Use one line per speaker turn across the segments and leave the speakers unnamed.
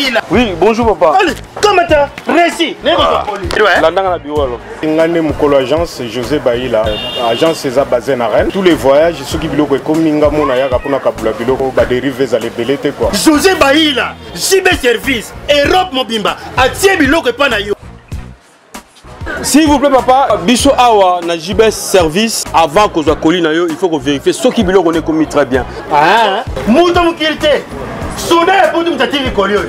Baïla.
Oui, bonjour papa.
Allez, comment t'as réussi?
Landanga na bureau alors.
Ngane Mukolo agence José Baïla. Agence César basée à Rennes. Tous les voyages, ceux qui biloko comme Minga Mona Yaka pour Kabula biloko ba dérive vers les belete quoi.
José Baïla, JB Service, Europe Mobimba, atie biloko pa na yo.
S'il vous plaît papa, biso awa na JB Service avant qu'on soit collé na yo, il faut qu'on vérifie ceux qui biloko on est commis très bien.
Ah, muto mukirite. Soudain pour tout tati kolio.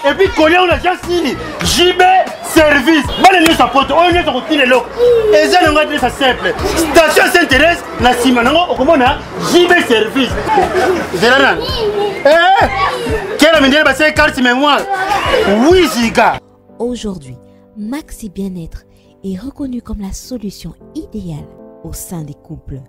Et puis collier on a déjà signé JB Service. Bonne nuit sa pote, on est au petit loc. Et ça n'a pas simple. Station s'intéresse na Simanango au comment JB Service. Zélan. Quelle amène ba c'est carte mémoire. Oui Ziga.
Aujourd'hui, Maxi Bien-être est reconnu comme la solution idéale au sein des couples.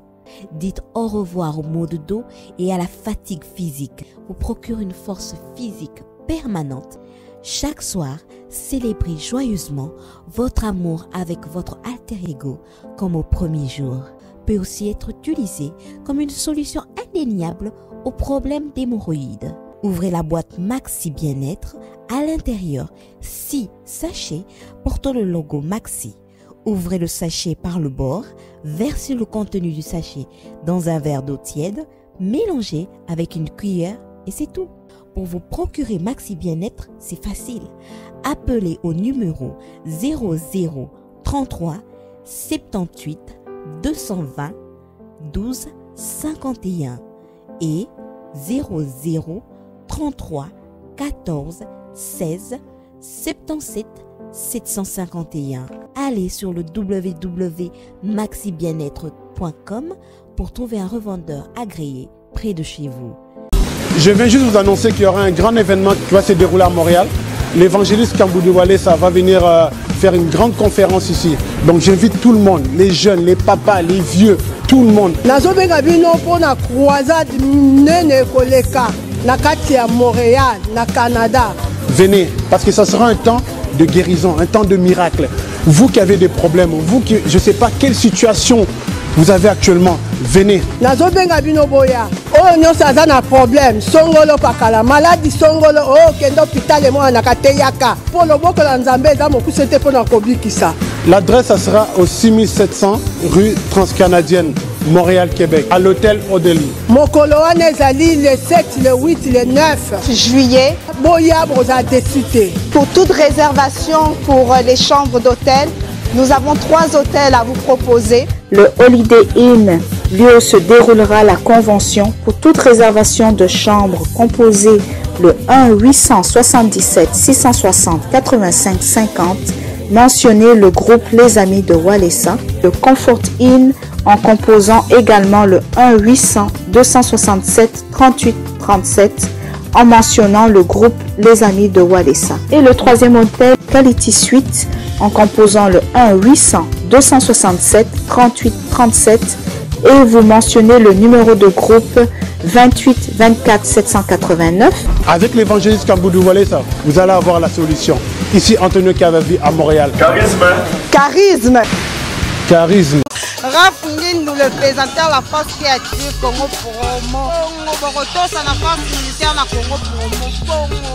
Dites au revoir au maux de dos et à la fatigue physique. Vous procure une force physique permanente. Chaque soir, célébrez joyeusement votre amour avec votre alter ego comme au premier jour. Peut aussi être utilisé comme une solution indéniable aux problèmes d'hémorroïdes. Ouvrez la boîte Maxi Bien-être. À l'intérieur, 6 sachets portant le logo Maxi. Ouvrez le sachet par le bord, versez le contenu du sachet dans un verre d'eau tiède, mélangez avec une cuillère et c'est tout. Pour vous procurer Maxi Bien-être, c'est facile. Appelez au numéro 00 33 78 220 12 51 et 00 33 14 16 77 751. Allez sur le www.maxibienêtre.com pour trouver un revendeur agréé près de chez vous.
Je viens juste vous annoncer qu'il y aura un grand événement qui va se dérouler à Montréal. L'évangéliste Kamboudu Walesa va venir faire une grande conférence ici. Donc j'invite tout le monde, les jeunes, les papas, les vieux, tout le monde. Montréal, na Canada. Venez, parce que ça sera un temps de guérison, un temps de miracle. Vous qui avez des problèmes, vous qui, je ne sais pas quelle situation vous avez actuellement, venez. Problème, songolo pakala, maladie songolo, oh kendo pitale mo anakate yaka. Pour le boko la nzambe za moku c'était pour na kobikisa. L'adresse ça sera au 6700 rue Transcanadienne, Montréal, Québec, à l'hôtel Odeli. Mokolo Anezali le 7, le 8, le 9 juillet. Boya broza décité.
Pour toute réservation pour les chambres d'hôtel, nous avons 3 hôtels à vous proposer. Le Holiday Inn, lieu où se déroulera la convention. Pour toute réservation de chambre, composez le 1-877 660 85 50. Mentionnez le groupe Les Amis de Walesa. Le Comfort Inn en composant également le 1-800 267 38 37 en mentionnant le groupe Les Amis de Walesa. Et le 3e hôtel Quality Suite en composant le 1-800 267 38 37 et vous mentionnez le numéro de groupe 28 24 789. Avec l'évangéliste Kamboudu Walesa, vous allez avoir la solution. Ici, Antonio Cavavi à Montréal.
Charisme.
Charisme.
Charisme.
Raph nous le présentateur de la force créative Congo Promo.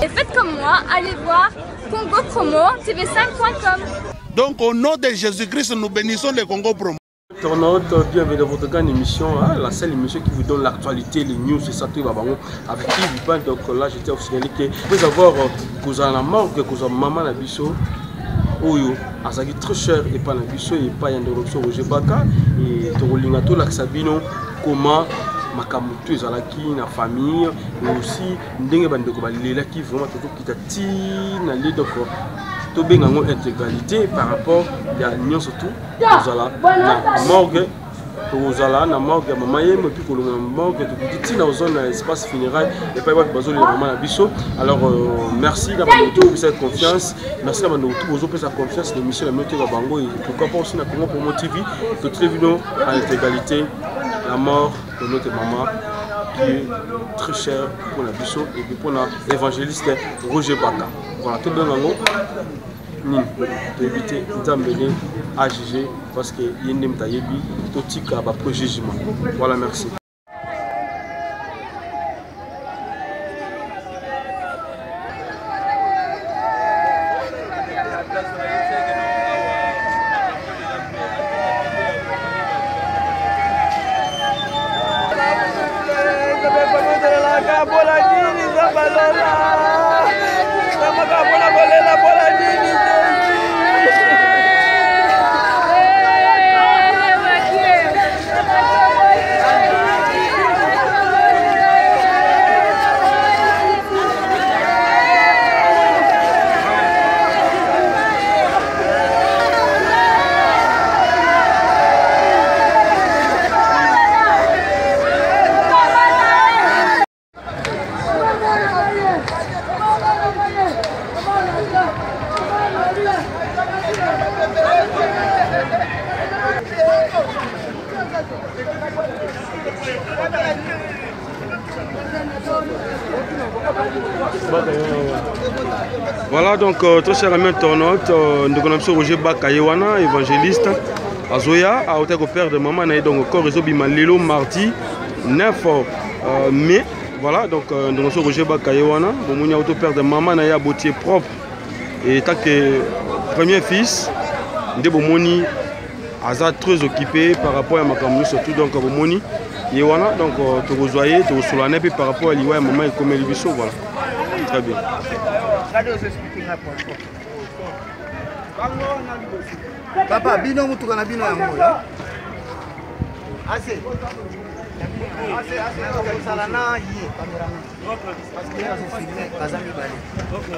Et faites comme moi, allez voir Congo Promo tv5.com.
Donc au nom de Jésus-Christ, nous bénissons le Congo Promo.
Internaute, bienvenue dans votre grande émission, hein, la seule émission qui vous donne l'actualité, les news, c'est ça tout avec Yves Ban. Donc là, j'étais officiellement que vous avoir cousin la manque, cousin maman la biso. Oyo, azaki très cher et pas la biso et pas yande option Roger Baka et Torolinga to la Sabino comment makamutu ezalaki na famille mais aussi ndenge bandeko balela qui vraiment tout kitati na les donc to benga ngo intégralité par rapport ya nyon surtout ozala na morgue ozala na morgue ya mama yemo puis kolonga morgue to kititi na zone espace funéraire et pas ba bazoli la maman na biso. Alors merci d'avoir pour cette confiance, merci d'avoir pour sa confiance l'émission la montée va bango et pourquoi pas aussi na Congo Promo TV que toutes les vidéos à l'intégralité la mort de notre maman qui est très chère pour la biso et puis pour l'évangéliste Roger Baka. Voilà tout le monde ni de éviter d'amener à juger parce que yendem tayebi totika ba jugement. Voilà, merci. Voilà donc très chers amis internautes, nous connaissons Roger Bakayewana, évangéliste à Zoya, à hauteur au père de maman, donc encore réseau Bimalilo mardi 9 mai. Voilà donc nous connaissons Roger Bakayewana, bon mon auto père de maman na botier propre et tant que premier fils, de Bomoni Aza très occupé par rapport à ma campagne surtout donc Bomoni Yewana donc tu rejoignais, tu reçois puis par rapport à l'Iwa maman et comme le biso voilà très bien.
Papa, bino mutu kana bino ya mola. Assez. Assez salana yi cameraman. Parce que là c'est filmé kazami bali. OK.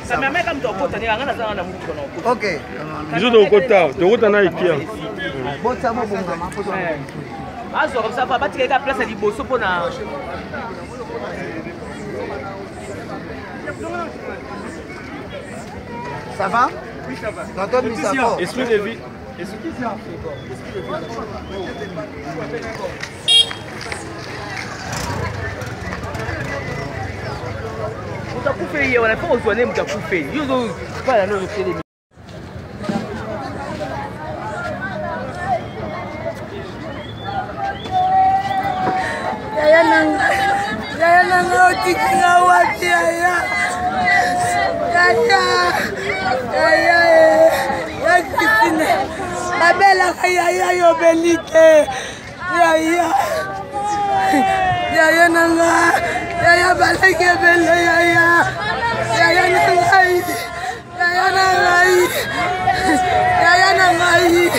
Ça me met comme toko tani ngana za na mutu kono. OK.
Biso de kota, de kota na ikia.
Bon ça mo bonga ma photo.
Azo comme ça papa tu ka place à liboso pona.
Ça va? Oui, ça va. Quand on mise à fort.
Esprit de vie.
Mutakufe wana kwa uzwane mutakufe. Yuzo pala no tele.
Yaya nanga otikinga wapi yaya. Ya Christine, la belle yaya yobelite, yaya nanga, yaya baleke belle yaya nangai, yaya nangai.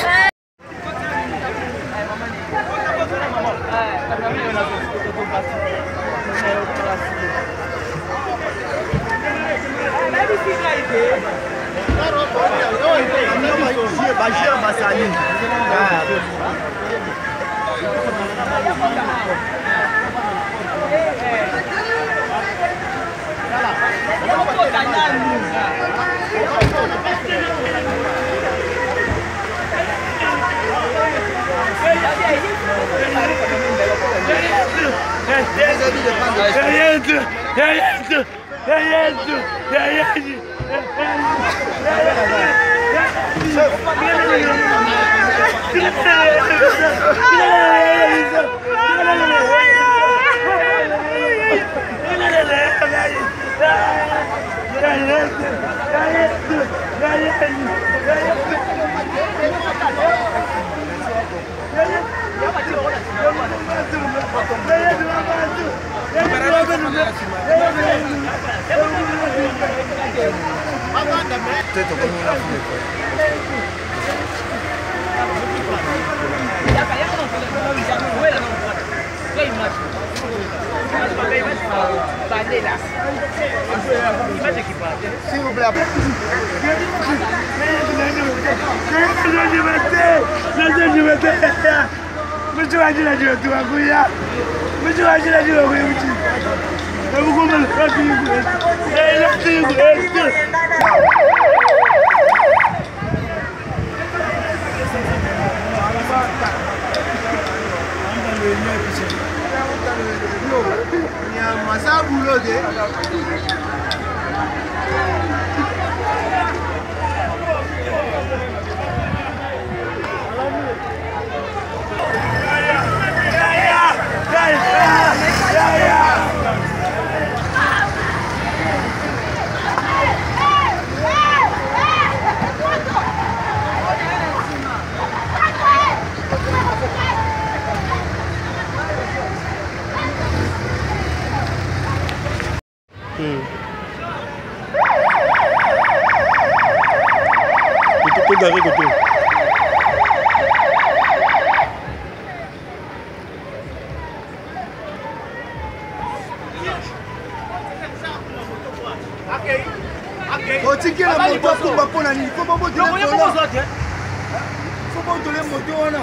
S'il vous plaît.
garé côté.
otiki la moto akumba mpona nini fo bobotole moto wana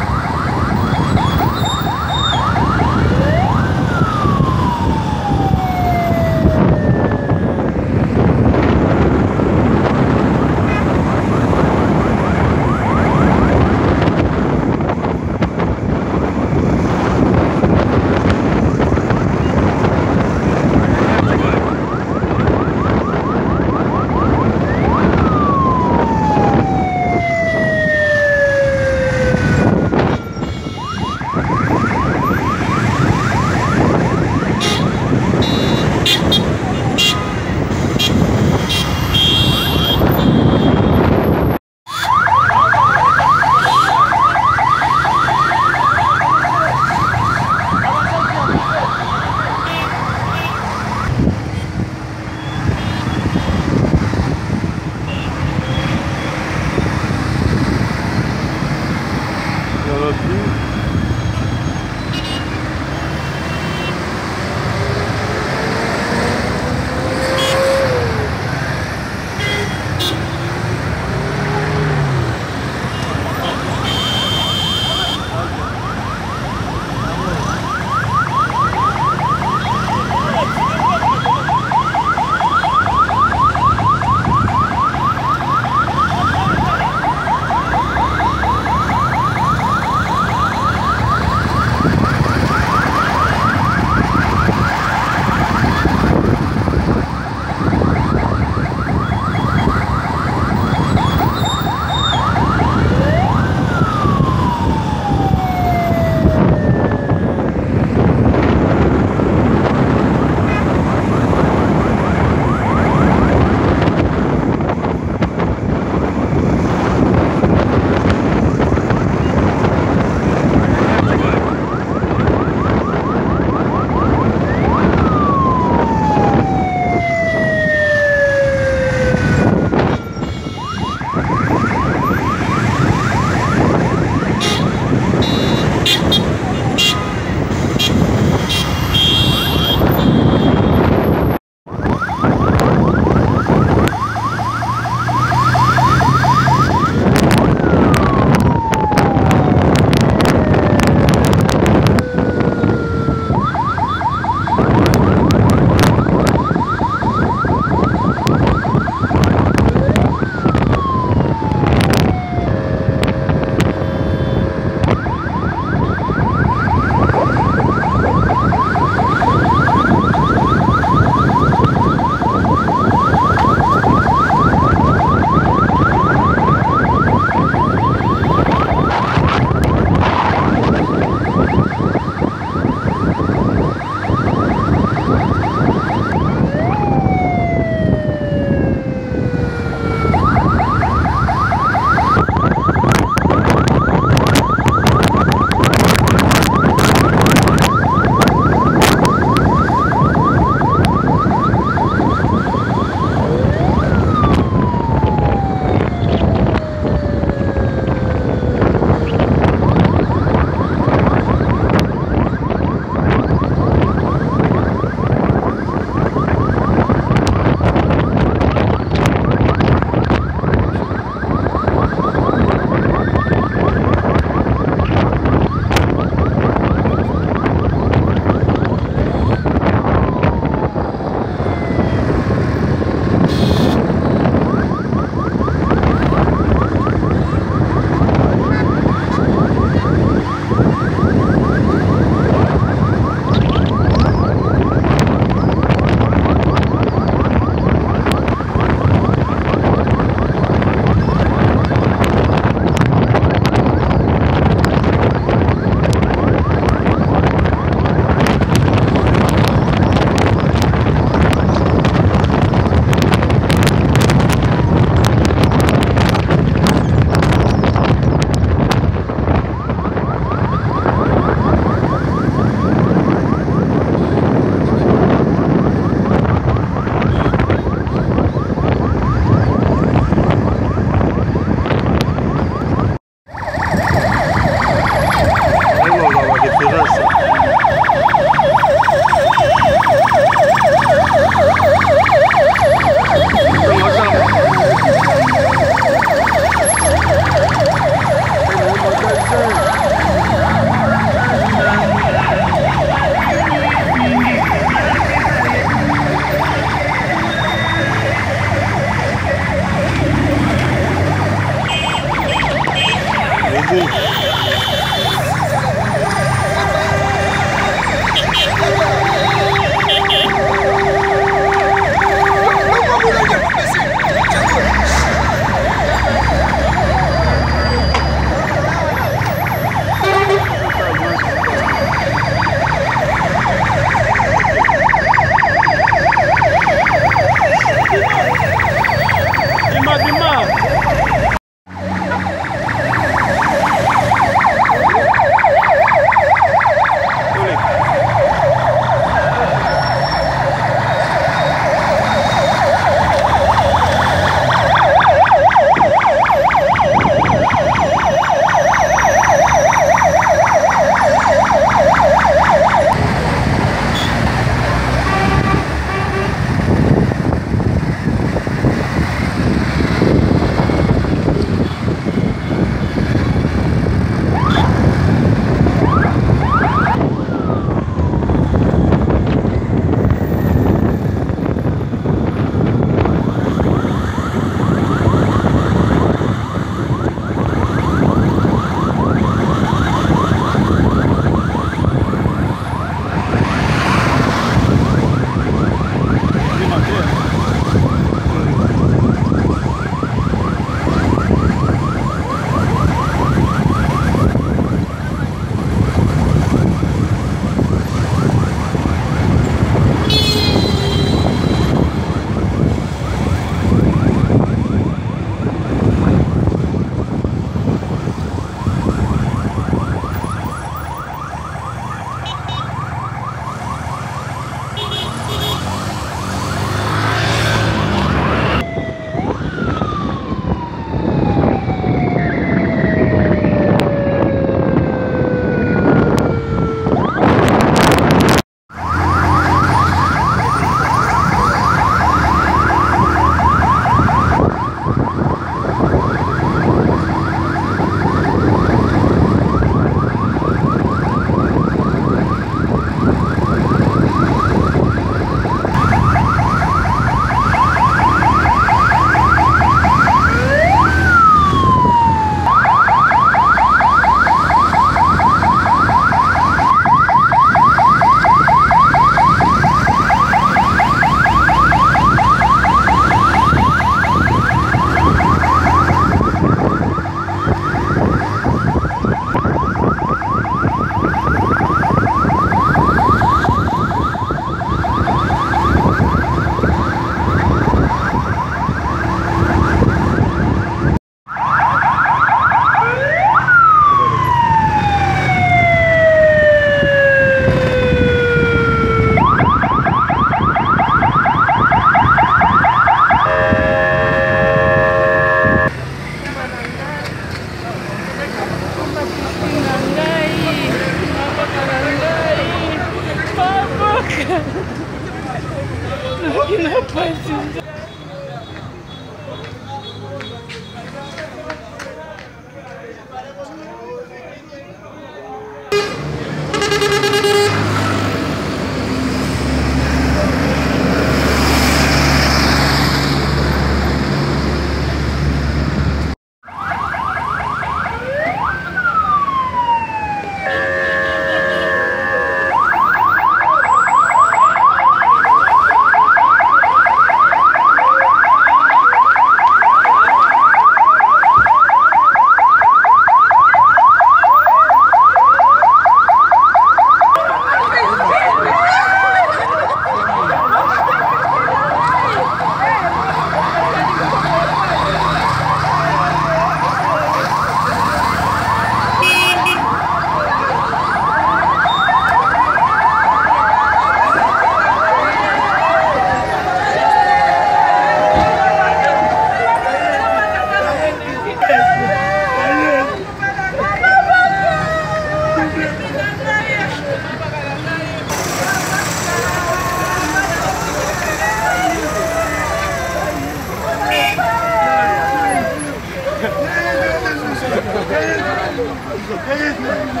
Vamos,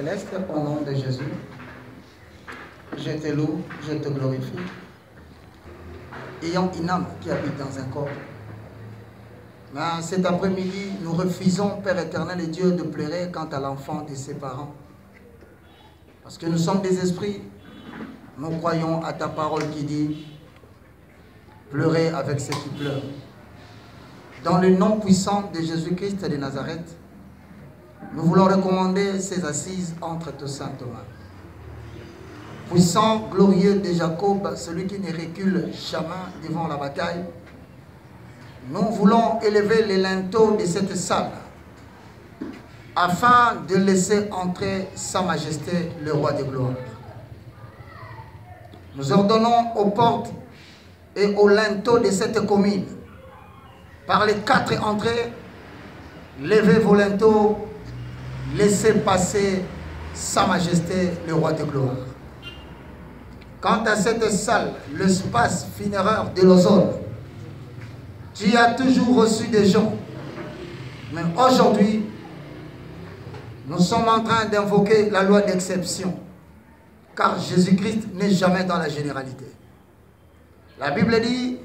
céleste, au nom de Jésus, je te loue, je te glorifie. Ayant une âme qui habite dans un corps. Mais cet après-midi, nous refusons, Père éternel et Dieu, de pleurer quant à l'enfant de ses parents. Parce que nous sommes des esprits, nous croyons à ta parole qui dit « Pleurez avec ceux qui pleurent ». Dans le nom puissant de Jésus-Christ de Nazareth, nous voulons recommander ces assises entre tes saintes mains. Puissant, glorieux de Jacob, celui qui ne recule jamais devant la bataille, nous voulons élever les linteaux de cette salle afin de laisser entrer Sa Majesté, le Roi de gloire. Nous ordonnons aux portes et aux linteaux de cette commune, par les 4 entrées, levez vos linteaux, laissez passer Sa Majesté, le Roi de gloire. Quant à cette salle, l'espace funéraire de l'ozone, tu as toujours reçu des gens. Mais aujourd'hui, nous sommes en train d'invoquer la loi d'exception. Car Jésus-Christ n'est jamais dans la généralité. La Bible dit,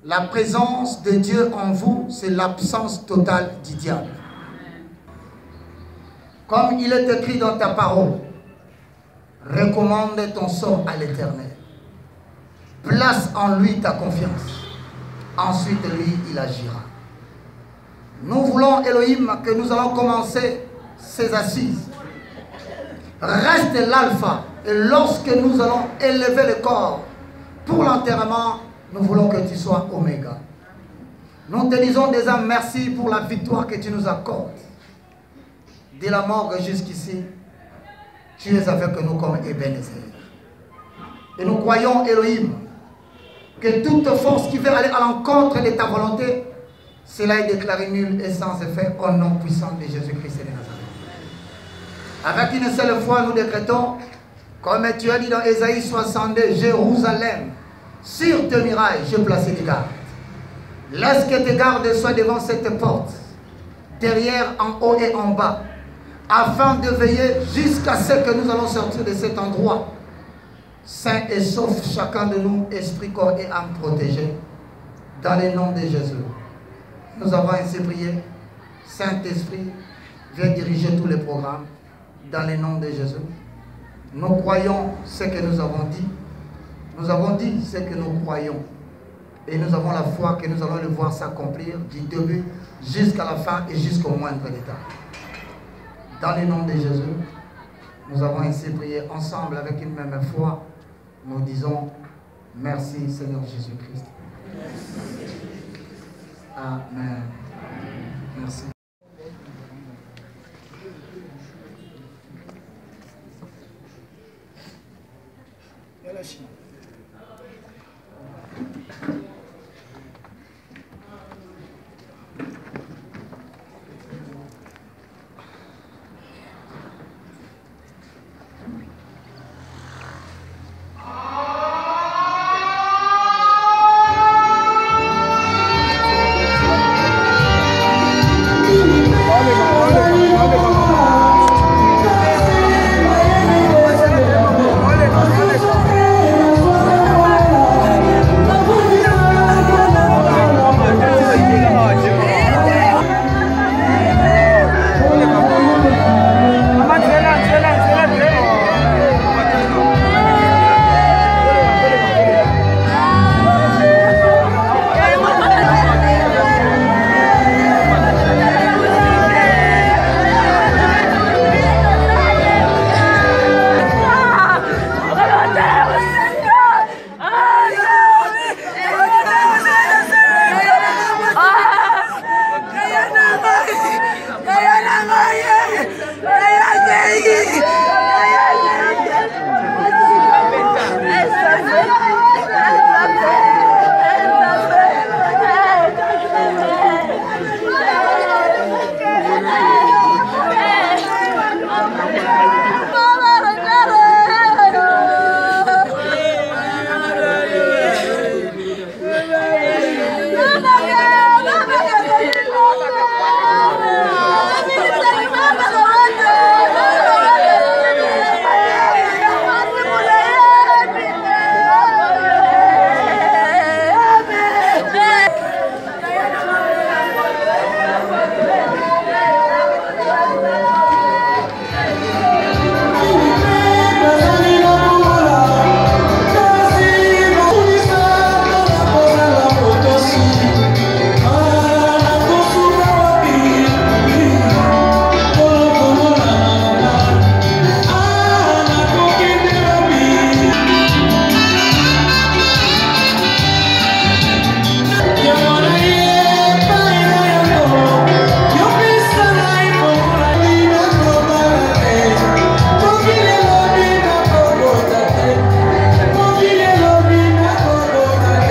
la présence de Dieu en vous, c'est l'absence totale du diable. Comme il est écrit dans ta parole, recommande ton sort à l'Éternel. Place en lui ta confiance. Ensuite, lui, il agira. Nous voulons, Elohim, que nous allons commencer ces assises. Reste l'alpha. Et lorsque nous allons élever le corps pour l'enterrement, nous voulons que tu sois oméga. Nous te disons déjà merci pour la victoire que tu nous accordes. De la morgue jusqu'ici, tu es avec nous comme Ebenezer. Et nous croyons, Elohim, que toute force qui veut aller à l'encontre de ta volonté, cela est déclaré nul et sans effet au nom puissant de Jésus-Christ de Nazareth. Avec une seule foi, nous décrétons, comme tu as dit dans Ésaïe 62, Jérusalem, sur tes murailles, je place des gardes. Laisse que tes gardes soient devant cette porte, derrière, en haut et en bas, afin de veiller jusqu'à ce que nous allons sortir de cet endroit, saint et sauf chacun de nous, esprit, corps et âme protégés, dans le nom de Jésus. Nous avons ainsi prié. Saint-Esprit, viens diriger tous les programmes, dans le nom de Jésus. Nous croyons ce que nous avons dit. Nous avons dit ce que nous croyons. Et nous avons la foi que nous allons le voir s'accomplir du début jusqu'à la fin et jusqu'au moindre détail. Dans le nom de Jésus, nous avons ainsi prié ensemble avec une même foi. Nous disons merci Seigneur Jésus-Christ. Amen.